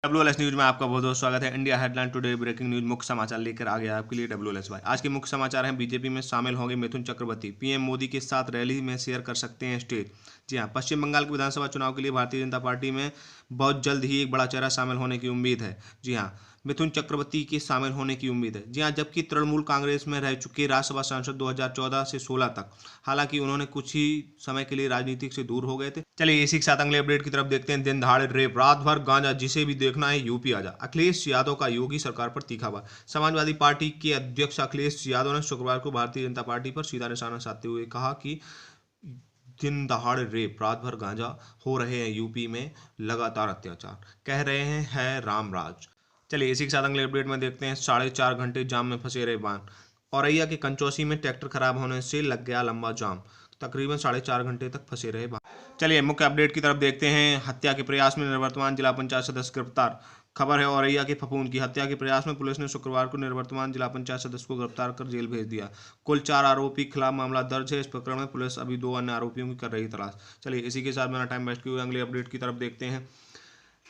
WLS news में आपका बहुत बहुत स्वागत है। India headline today breaking news मुख्य समाचार लेकर आ गया आपके लिए WLS भाई। आज के मुख्य समाचार हैं, बीजेपी में शामिल होंगे मिथुन चक्रवर्ती, पीएम मोदी के साथ रैली में शेयर कर सकते हैं स्टेज। जी हां, पश्चिम बंगाल के विधानसभा चुनाव के लिए भारतीय जनता पार्टी में बहुत जल्द ही एक बड़ा चेहरा शामिल होने की उम्मीद है। जी हां, मिथुन चक्रवर्ती के शामिल होने की उम्मीद है। जी हां, जबकि तृणमूल कांग्रेस में रह चुके राज्यसभा सांसद 2014 से 16 तक, हालांकि उन्होंने कुछ ही समय के लिए राजनीति से दूर हो गए थे। चलिए इसी के साथ अगले अपडेट की तरफ देखते हैं। दिन दहाड़े रेप, रात भर गांजा, जिसे भी देखना है यूपी आजा। अखिलेश यादव का योगी सरकार पर तीखा वार। समाजवादी पार्टी के अध्यक्ष अखिलेश यादव ने शुक्रवार को भारतीय जनता पार्टी पर सीधा निशाना साधते हुए कहा कि दिन दहाड़े रेप, रात भर गांजा हो रहे हैं यूपी में, लगातार अत्याचार, कह रहे हैं है राम राज। चलिए इसी के साथ अगले अपडेट में देखते हैं। 4.5 घंटे जाम में फंसे रहे वाहन। औरैया के कंचौसी में ट्रैक्टर खराब होने से लग गया लंबा जाम, तकरीबन 4.5 घंटे तक फंसे रहे वाहन। चलिए मुख्य अपडेट की तरफ देखते हैं। हत्या के प्रयास में निवर्तमान जिला पंचायत सदस्य गिरफ्तार। खबर है औरैया के फफूंद की हत्या के प्रयास में पुलिस ने शुक्रवार को निवर्तमान जिला पंचायत सदस्य को गिरफ्तार कर जेल भेज दिया। कुल 4 आरोपी के खिलाफ मामला दर्ज है। इस प्रकरण में पुलिस अभी 2 अन्य आरोपियों की कर रही तलाश। चलिए इसी के साथ बिना टाइम वेस्ट किए अगले अपडेट की तरफ देखते हैं।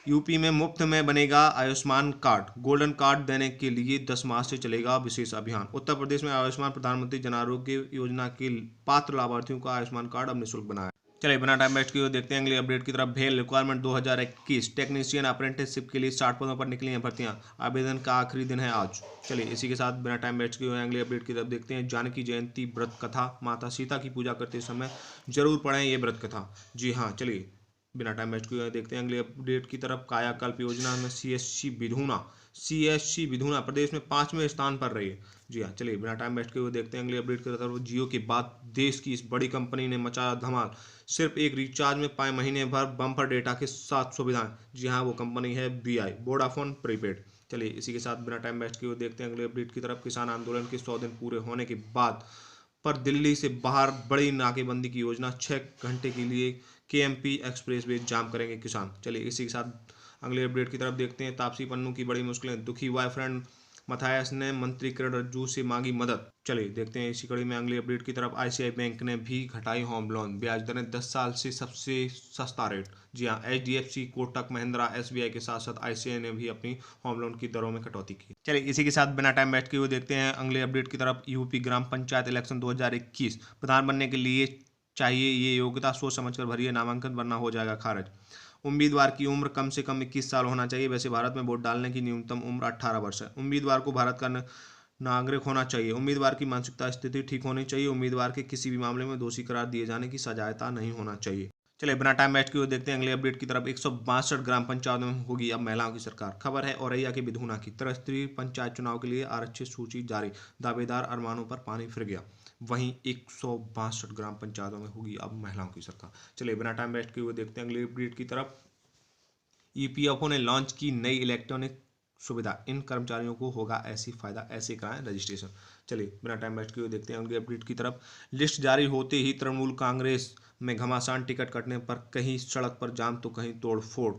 यूपी में मुफ्त में बनेगा आयुष्मान कार्ड। गोल्डन कार्ड देने के लिए 10 मार्च से चलेगा विशेष अभियान। उत्तर प्रदेश में आयुष्मान प्रधानमंत्री जन आरोग्य योजना के पात्र लाभार्थियों का आयुष्मान कार्ड अब निःशुल्क बनाया। चलिए बिना टाइम वेस्ट किए देखते हैं अगली अपडेट की तरफ। भेल रिक्वायरमेंट 2021 टेक्नीशियन अप्रेंटिसशिप के लिए 60 पदों पर निकली हैं भर्तियां। आवेदन का आखिरी दिन है आज। चलिए इसी के साथ बिना टाइम वेस्ट किए अगली अपडेट की तरफ देखते हैं। जानकी जयंती व्रत कथा, माता सीता की पूजा करते समय जरूर पढ़ें ये व्रत कथा। जी हाँ, चलिए बिना टाइम वेस्ट किए देखते हैं अगले अपडेट की तरफ। कायाकल्प योजना में सीएससी विधुना प्रदेश में 5वें स्थान पर रही है। जी हाँ, चलिए बिना टाइम वेस्ट किए देखते हैं अगले अपडेट की तरफ। जियो के बाद देश की इस बड़ी कंपनी ने मचाया धमाल। सिर्फ एक रिचार्ज में पाए महीने भर बम्पर डेटा के साथ सुविधाएं। जी हाँ, वो कंपनी है BI वोडाफोन प्रीपेड। चलिए इसी के साथ बिना टाइम वेस्ट किए देखते हैं अगले अपडेट की तरफ। किसान आंदोलन के 100 दिन पूरे होने के बाद पर दिल्ली से बाहर बड़ी नाकेबंदी की योजना। 6 घंटे के लिए KMP एक्सप्रेस वे जाम करेंगे किसान। चलिए इसी के साथ अगले अपडेट की तरफ देखते हैं। तापसी पन्नू की बड़ी मुश्किलें, दुखी बॉयफ्रेंड मथायस ने मंत्री किरण रिजिजू से मांगी मदद। चलिए देखते हैं इसी कड़ी में अगली अपडेट की तरफ। ICICI बैंक ने भी घटाई होम लोन ब्याज दरें, 10 साल से सबसे सस्ता रेट। जी हाँ, HDFC, कोटक महिंद्रा, SBI के साथ साथ ICICI ने भी अपनी होम लोन की दरों में कटौती की। चलिए इसी के साथ बिना टाइम वेस्ट किए हुए देखते हैं अगले अपडेट की तरफ। यूपी ग्राम पंचायत इलेक्शन 2021 प्रधान बनने के लिए चाहिए ये योग्यता, सोच समझकर भरिए नामांकन वरना हो जाएगा खारिज। उम्मीदवार की उम्र कम से कम 21 साल होना चाहिए। वैसे भारत में वोट डालने की न्यूनतम उम्र 18 वर्ष है। उम्मीदवार को भारत का नागरिक होना चाहिए। उम्मीदवार की मानसिकता स्थिति ठीक होनी चाहिए। उम्मीदवार के किसी भी मामले में दोषी करार दिए जाने की सजायता नहीं होना चाहिए। चलिए बिना टाइम वेस्ट किए देखते हैं अगले अपडेट की तरफ। 162 ग्राम पंचायतों में होगी अब महिलाओं की सरकार। खबर है औरैया के विधुना की। त्रिस्तरीय पंचायत चुनाव के लिए आरक्षित सूची जारी। दावेदार अरमानों पर पानी फिर गया। वहीं 162 ग्राम पंचायतों में होगी अब महिलाओं की सरकार। चलिए बिना टाइम वेस्ट किए देखते हैं अगले अपडेट की तरफ। EPFO ने लॉन्च की नई इलेक्ट्रॉनिक सुविधा। इन कर्मचारियों को होगा ऐसी फायदा, ऐसे कराएं रजिस्ट्रेशन। चलिए बिना टाइम वेस्ट किए देखते हैं अगले अपडेट की तरफ। लिस्ट जारी होते ही तृणमूल कांग्रेस में घमासान। टिकट कटने पर कहीं सड़क पर जाम तो कहीं तोड़ फोड़,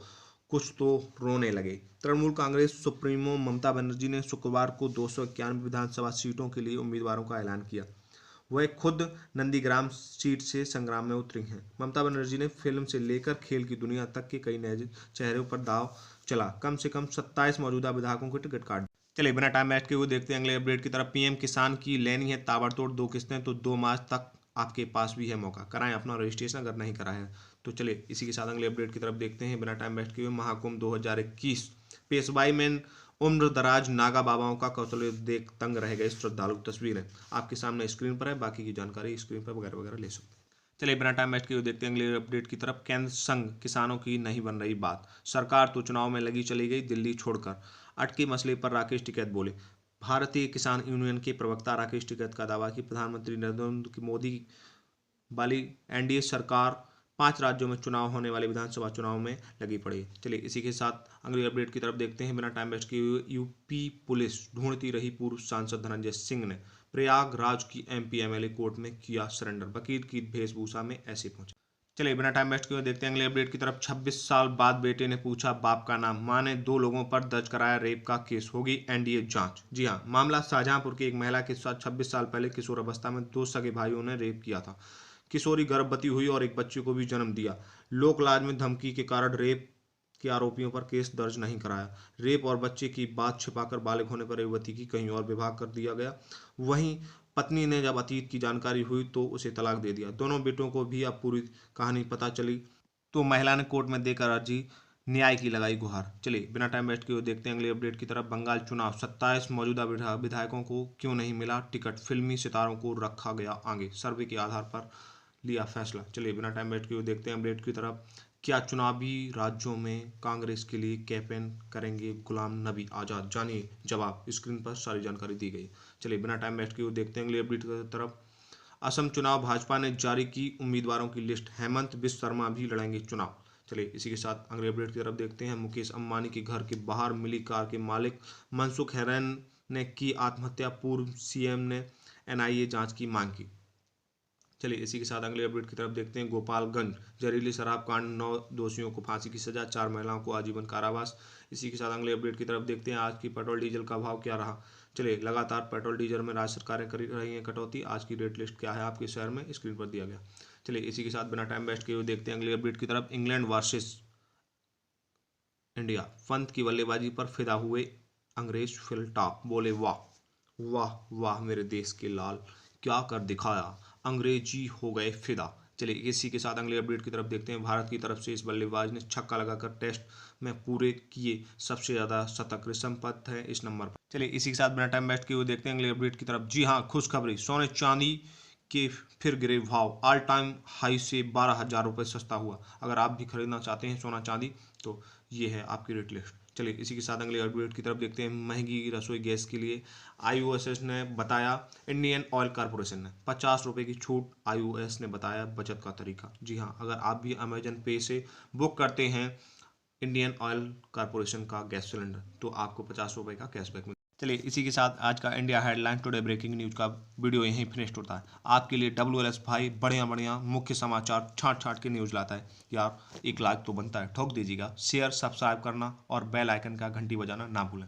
कुछ तो रोने लगे। तृणमूल कांग्रेस सुप्रीमो ममता बनर्जी ने शुक्रवार को 291 विधानसभा सीटों के लिए उम्मीदवारों का ऐलान किया। वह खुद नंदीग्राम सीट से संग्राम में उतरी हैं। ममता बनर्जी ने फिल्म से लेकर खेल की दुनिया तक के कई नए चेहरों पर दाव चला। कम से कम 27 मौजूदा विधायकों के टिकट काट। चलिए बिना टाइम वेस्ट किए हुए देखते हैं अगले अपडेट की तरफ। PM किसान की लेनी है ताबड़तोड़ 2 किस्तें तो 2 मार्च तक आपके पास भी है मौका। कराएं अपना रजिस्ट्रेशन अगर नहीं कराया है तो। चलिए इसी के साथ अगले अपडेट की तरफ देखते हैं बिना टाइम वेस्ट किए हुए। महाकुंभ 2021 पेशवाई में उम्र दराज नागा बाबाओं का कौशल देख तंग रह गए श्रद्धालु। तस्वीरें आपके सामने स्क्रीन पर है, बाकी की जानकारी स्क्रीन पर वगैरह वगैरह ले सकते हैं। चलिए बिना टाइम वेस्ट किए देखते हैं अगले अपडेट की तरफ। केंद्र संग किसानों की नहीं बन रही बात। सरकार तो चुनाव में लगी चली गई दिल्ली छोड़कर। अटके मसले पर राकेश टिकैत बोले। भारतीय किसान यूनियन के प्रवक्ता राकेश टिकैत का दावा कि प्रधानमंत्री नरेंद्र मोदी वाली NDA सरकार 5 राज्यों में चुनाव होने वाले विधानसभा चुनाव में लगी पड़ी। चलिए इसी के साथ अगली अपडेट की तरफ देखते हैं बिना टाइम वेस्ट किए। यूपी पुलिस ढूंढती रही पूर्व सांसद धनंजय सिंह ने प्रयागराज की MP MLA कोर्ट में किया सरेंडर। वकील की वेशभूषा में ऐसे पहुंचे। चलिए बिना टाइम वेस्ट किए देखते हैं अगले अपडेट की तरफ। 26 साल बाद बेटे ने पूछा बाप का नाम। मां ने 2 लोगों पर दर्ज कराया रेप का केस। होगी NDA जांच। जी हां, मामला शाहजहांपुर की एक महिला के साथ 26 साल पहले किशोर अवस्था में 2 सगे भाइयों ने रेप किया था। किशोरी गर्भवती हुई और एक बच्चे को भी जन्म दिया। लोक लाज में धमकी के कारण रेप के आरोपियों पर केस दर्ज नहीं कराया। रेप और बच्चे की बात छिपाकर बालिग होने पर युवती की कहीं और विवाह कर दिया गया। वहीं पत्नी ने जब अतीत की जानकारी हुई तो उसे तलाक दे दिया। दोनों बेटों को भी अब पूरी कहानी पता चली तो महिला ने कोर्ट में देकर अर्जी न्याय की लगाई गुहार। चलिए बिना टाइम वेस्ट किए देखते हैं अगले अपडेट की तरफ। बंगाल चुनाव, 27 मौजूदा विधायकों को क्यों नहीं मिला टिकट, फिल्मी सितारों को रखा गया आगे, सर्वे के आधार पर लिया फैसला। चलिए बिना टाइम वेस्ट किए देखते हैं अपडेट की तरफ। क्या चुनावी राज्यों में कांग्रेस के लिए कैंपेन करेंगे गुलाम नबी आजाद, जानिए जवाब। स्क्रीन पर सारी जानकारी दी गई। चलिए बिना टाइम वेस्ट किए देखते हैं अगले अपडेट की तरफ। असम चुनाव, भाजपा ने जारी की उम्मीदवारों की लिस्ट, हेमंत बिश्व शर्मा भी लड़ेंगे चुनाव। चलिए इसी के साथ अगले अपडेट की तरफ देखते हैं। मुकेश अंबानी के घर के बाहर मिली कार के मालिक मनसुख हिरेन ने की आत्महत्या, पूर्व सीएम ने एनआईए जांच की मांग की। चलिए इसी के साथ अगले अपडेट की तरफ देखते हैं। गोपालगंज जहरीली शराब कांड, 9 दोषियों को फांसी की सजा, 4 महिलाओं को आजीवन कारावास। इसी के साथ अगले अपडेट की तरफ देखते हैं। आज की पेट्रोल डीजल का भाव क्या रहा। चलिए लगातार पेट्रोल डीजल में राज्य सरकारें कर रही हैं कटौती। आज की रेट लिस्ट क्या है आपके शहर में, स्क्रीन पर दिया गया। चलिए इसी के साथ बिना टाइम वेस्ट किए हुए देखते हैं अगले अपडेट की तरफ। इंग्लैंड वर्सेस इंडिया, पंत की बल्लेबाजी पर फिदा हुए अंग्रेज फिल टॉप, बोले वाह वाह वाह मेरे देश के लाल, क्या कर दिखाया, अंग्रेजी हो गए फिदा। चलिए इसी के साथ अगले अपडेट की तरफ देखते हैं। भारत की तरफ से इस बल्लेबाज ने छक्का लगाकर टेस्ट में पूरे किए सबसे ज्यादा शतक, ऋषभ पंत है इस नंबर पर। चलिए इसी के साथ बिना टाइम वेस्ट किए हुए देखते हैं अगले अपडेट की तरफ। जी हाँ, खुशखबरी, सोने चांदी के फिर गिरे भाव, ऑल टाइम हाई से 12,000 रुपये सस्ता हुआ। अगर आप भी खरीदना चाहते हैं सोना चांदी तो ये है आपकी रेट लिस्ट। चलिए इसी के साथ अगले अपडेट की तरफ देखते हैं। महंगी रसोई गैस के लिए आईओएस ने बताया, इंडियन ऑयल कॉरपोरेशन ने 50 रुपये की छूट, आईओएस ने बताया बचत का तरीका। जी हाँ, अगर आप भी अमेजन पे से बुक करते हैं इंडियन ऑयल कॉरपोरेशन का गैस सिलेंडर तो आपको 50 रुपये का कैशबैक मिलता है। चलिए इसी के साथ आज का India headline today breaking news का वीडियो यहीं फिनिश होता है। आपके लिए WLS भाई बढ़िया बढ़िया मुख्य समाचार छांट छांट के न्यूज लाता है यार। एक लाइक तो बनता है, ठोक दीजिएगा, शेयर सब्सक्राइब करना और बेल आइकन का घंटी बजाना ना भूलें।